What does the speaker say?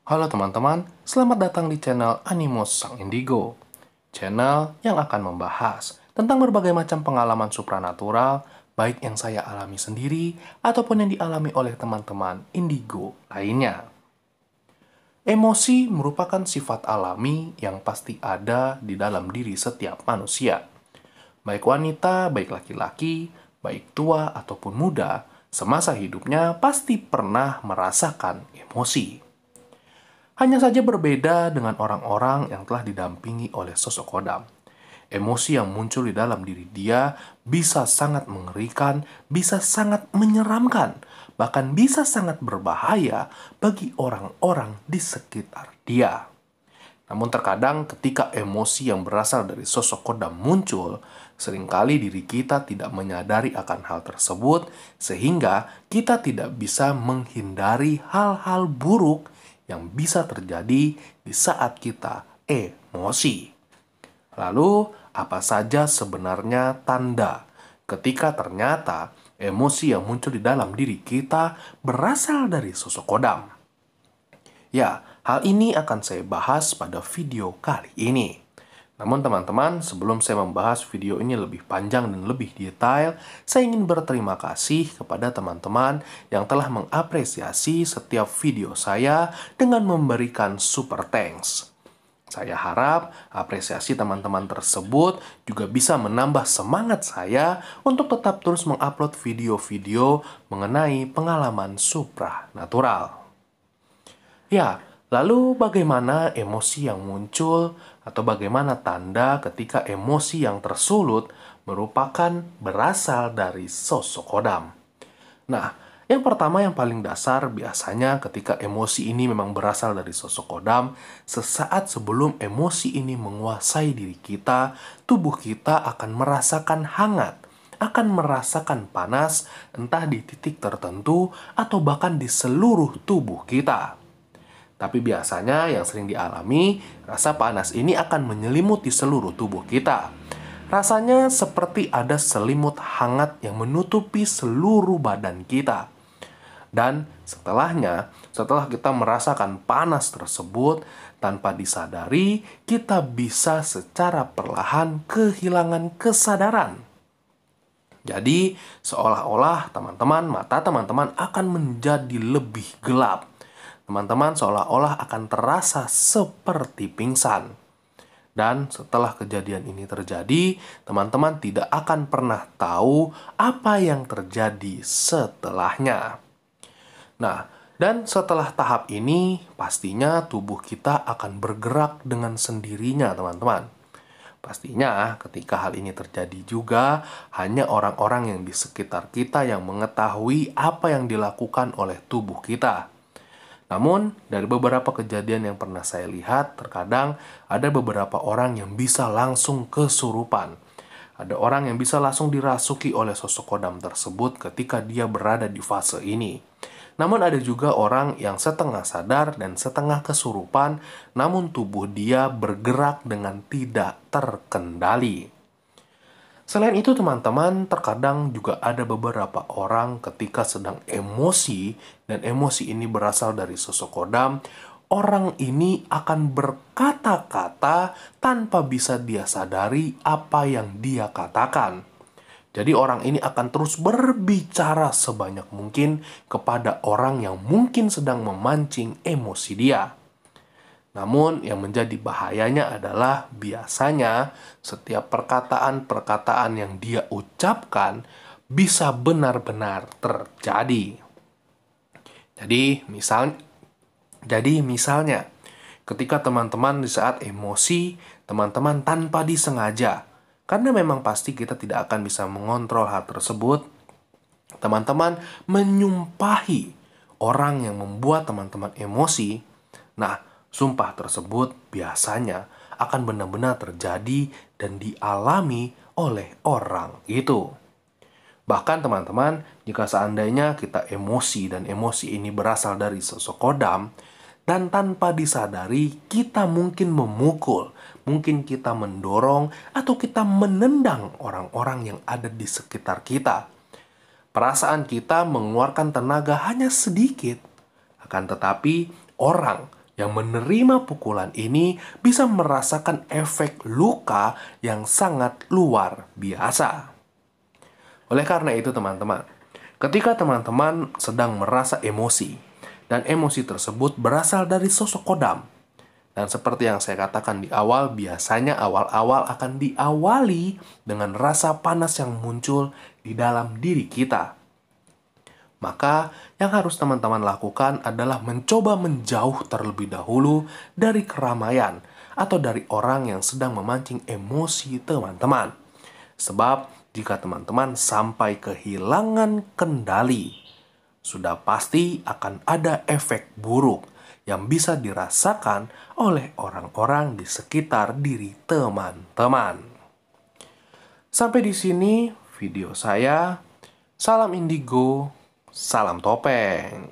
Halo teman-teman, selamat datang di channel Animus Sang Indigo. Channel yang akan membahas tentang berbagai macam pengalaman supranatural, baik yang saya alami sendiri ataupun yang dialami oleh teman-teman indigo lainnya. Emosi merupakan sifat alami yang pasti ada di dalam diri setiap manusia. Baik wanita, baik laki-laki, baik tua ataupun muda, semasa hidupnya pasti pernah merasakan emosi. Hanya saja berbeda dengan orang-orang yang telah didampingi oleh sosok kodam. Emosi yang muncul di dalam diri dia bisa sangat mengerikan, bisa sangat menyeramkan, bahkan bisa sangat berbahaya bagi orang-orang di sekitar dia. Namun terkadang ketika emosi yang berasal dari sosok kodam muncul, seringkali diri kita tidak menyadari akan hal tersebut, sehingga kita tidak bisa menghindari hal-hal buruk yang bisa terjadi di saat kita emosi. Lalu, apa saja sebenarnya tanda ketika ternyata emosi yang muncul di dalam diri kita berasal dari sosok kodam? Ya, hal ini akan saya bahas pada video kali ini. Namun teman-teman, sebelum saya membahas video ini lebih panjang dan lebih detail, saya ingin berterima kasih kepada teman-teman yang telah mengapresiasi setiap video saya dengan memberikan super thanks. Saya harap apresiasi teman-teman tersebut juga bisa menambah semangat saya untuk tetap terus mengupload video-video mengenai pengalaman supranatural. Ya, lalu bagaimana emosi yang muncul atau bagaimana tanda ketika emosi yang tersulut merupakan berasal dari sosok kodam? Nah, yang pertama yang paling dasar biasanya ketika emosi ini memang berasal dari sosok kodam, sesaat sebelum emosi ini menguasai diri kita, tubuh kita akan merasakan hangat, akan merasakan panas entah di titik tertentu atau bahkan di seluruh tubuh kita. Tapi biasanya yang sering dialami, rasa panas ini akan menyelimuti seluruh tubuh kita. Rasanya seperti ada selimut hangat yang menutupi seluruh badan kita. Dan setelah kita merasakan panas tersebut, tanpa disadari, kita bisa secara perlahan kehilangan kesadaran. Jadi, seolah-olah mata teman-teman akan menjadi lebih gelap. Teman-teman seolah-olah akan terasa seperti pingsan. Dan setelah kejadian ini terjadi, teman-teman tidak akan pernah tahu apa yang terjadi setelahnya. Nah, dan setelah tahap ini, pastinya tubuh kita akan bergerak dengan sendirinya, teman-teman. Pastinya ketika hal ini terjadi juga, hanya orang-orang yang di sekitar kita yang mengetahui apa yang dilakukan oleh tubuh kita. Namun, dari beberapa kejadian yang pernah saya lihat, terkadang ada beberapa orang yang bisa langsung kesurupan. Ada orang yang bisa langsung dirasuki oleh sosok kodam tersebut ketika dia berada di fase ini. Namun ada juga orang yang setengah sadar dan setengah kesurupan, namun tubuh dia bergerak dengan tidak terkendali. Selain itu teman-teman, terkadang juga ada beberapa orang ketika sedang emosi, dan emosi ini berasal dari sosok kodam, orang ini akan berkata-kata tanpa bisa dia sadari apa yang dia katakan. Jadi orang ini akan terus berbicara sebanyak mungkin kepada orang yang mungkin sedang memancing emosi dia. Namun yang menjadi bahayanya adalah biasanya setiap perkataan-perkataan yang dia ucapkan bisa benar-benar terjadi. Jadi misalnya ketika teman-teman di saat emosi, teman-teman tanpa disengaja, karena memang pasti kita tidak akan bisa mengontrol hal tersebut, teman-teman menyumpahi orang yang membuat teman-teman emosi. Nah, sumpah tersebut biasanya akan benar-benar terjadi dan dialami oleh orang itu. Bahkan teman-teman, jika seandainya kita emosi dan emosi ini berasal dari sosok kodam, dan tanpa disadari kita mungkin memukul, mungkin kita mendorong, atau kita menendang orang-orang yang ada di sekitar kita. Perasaan kita mengeluarkan tenaga hanya sedikit, akan tetapi orang yang menerima pukulan ini bisa merasakan efek luka yang sangat luar biasa. Oleh karena itu teman-teman, ketika teman-teman sedang merasa emosi, dan emosi tersebut berasal dari sosok kodam, dan seperti yang saya katakan di awal, biasanya awal-awal akan diawali dengan rasa panas yang muncul di dalam diri kita. Maka yang harus teman-teman lakukan adalah mencoba menjauh terlebih dahulu dari keramaian atau dari orang yang sedang memancing emosi teman-teman. Sebab jika teman-teman sampai kehilangan kendali, sudah pasti akan ada efek buruk yang bisa dirasakan oleh orang-orang di sekitar diri teman-teman. Sampai di sini video saya. Salam indigo, salam topeng.